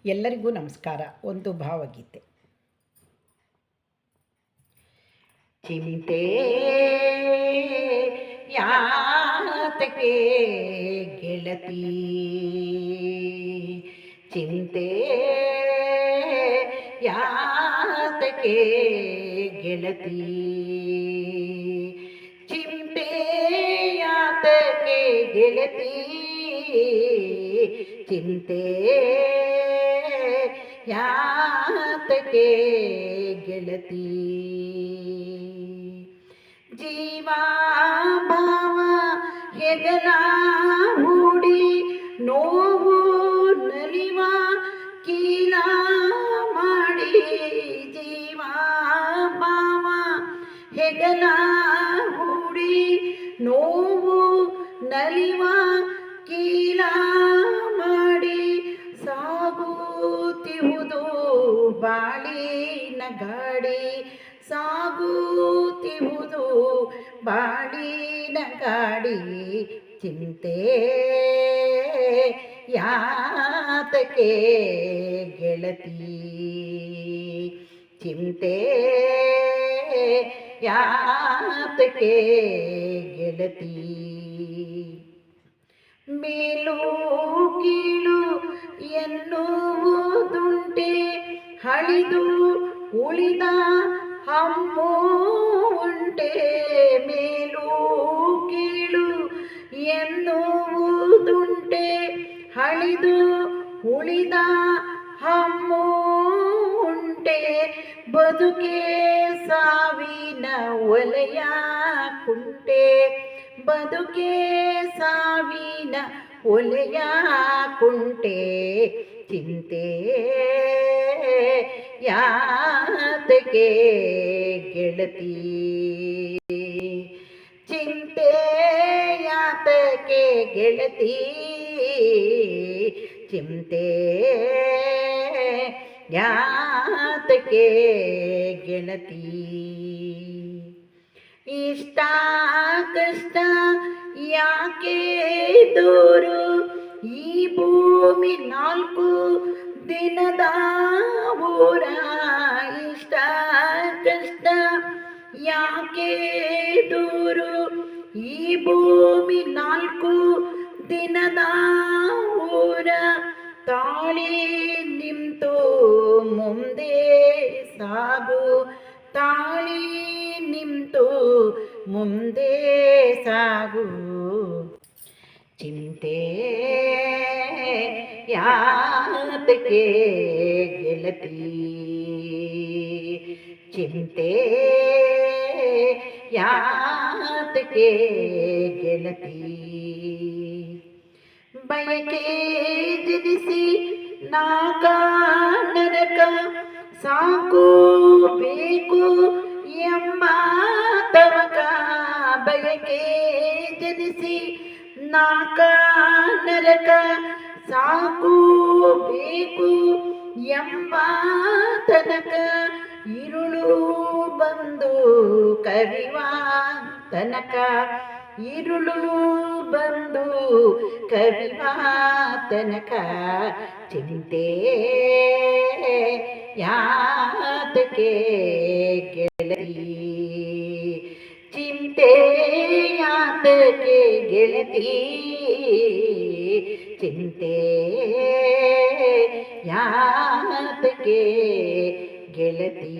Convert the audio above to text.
ಎಲ್ಲರಿಗೂ ನಮಸ್ಕಾರ. ಒಂದು ಭಾವಗೀತೆ. ಚಿಂತೆ ಯಾತಕೆ ಗೆಳತಿ, ಚಿಂತೆ ಯಾತಕೆ ಗೆಳತಿ, ಚಿಂತೆ ಯಾತಕೆ ಗೆಳತಿ, ಚಿಂತೆ ಯಾತಕೆ ಗೆಳತಿ. ಜೀವ ಭಾವ ಹೆಗಲ ಮೂಡಿ ನೋವು ನಲಿವ ಕೀಲ ಮಾಡಿ, ಜೀವ ಭಾವ ಹೆಗಲ ಮೂಡಿ ನೋವು ನಲಿವ ಕೀಲ ಮಾಡಿ, ಸಾಗುತ್ತಿಹುದು ಬಾಳಿನ ಗಾಡಿ, ಸಾಗುತ್ತಿಹುದು ಬಾಳಿನ ಗಾಡಿ, ಚಿಂತೆ ಯಾತಕೆ ಗೆಳತಿ, ಚಿಂತೆ ಯಾತಕೆ ಗೆಳತಿ. ಮೇಲು ಕೀಳು ಎನ್ನುವುದುಂಟೆ, ಹಳಿದು ಉಳಿದ ಹಮ್ಮು ಉಂಟೆ, ಮೇಲು ಕೀಳು ಎನ್ನುವುದುಂಟೆ, ಹಳಿದು ಉಳಿದ ಹಮ್ಮು ಉಂಟೆ, ಬದುಕೆ ಸಾವಿನ ಒಲೆಯ ಕುಂಟೆ, ಬದುಕೆ ಸಾವಿನ ಒಲೆಯ ಕುಂಟೆ, ಚಿಂತೆ ಯಾತಕೆ ಗೆಳತಿ, ಚಿಂತೆ ಯಾತಕೆ ಗೆಳತಿ, ಚಿಂತೆ ಯಾತಕೆ ಗೆಳತಿ. ಇಷ್ಟ ಕಷ್ಟ ಯಾಕೆ ದೂರು, ಈ ಭೂಮಿ 4 ದಿನದ ಊರ, ಇಷ್ಟ ಕಷ್ಟ ಯಾಕೆ ದೂರು, ಈ ಭೂಮಿ 4 ದಿನದ ಊರ, ತಾಳಿ ನಿಂತು ಮುಂದೆ ಸಾಗು, ತಾಳಿ ನಿಂತು ಮುಂದೆ ಸಾಗು, ಚಿಂತೆ ಯಾತಕೆ ಗೆಳತಿ, ಚಿಂತೆ ಯಾತಕೆ ಗೆಳತಿ. ಬಯಕೆ ಜನಿಸಿ ನಾಕ ನರಕ ಸಾಕು ಬೇಕು ಎಂಬ ತವಕ, ಬಯಕೆ ಜನಿಸಿ ನಾಕ ನರಕ ಸಾಕು ಬೇಕು ಎಂಬ ತನಕ, ಇರುಳು ಬಂದು ಕರಿವ ತನಕ, ಇರುಳು ಬಂದು ಕರಿವ ತನಕ, ಚಿಂತೆ ಯಾತಕೆ ಗೆಳತಿ, ಚಿಂತೆ ಯಾತಕೆ ಗೆಳತಿ, ಚಿಂತೆ ಯಾತಕೆ ಗೆಳತಿ.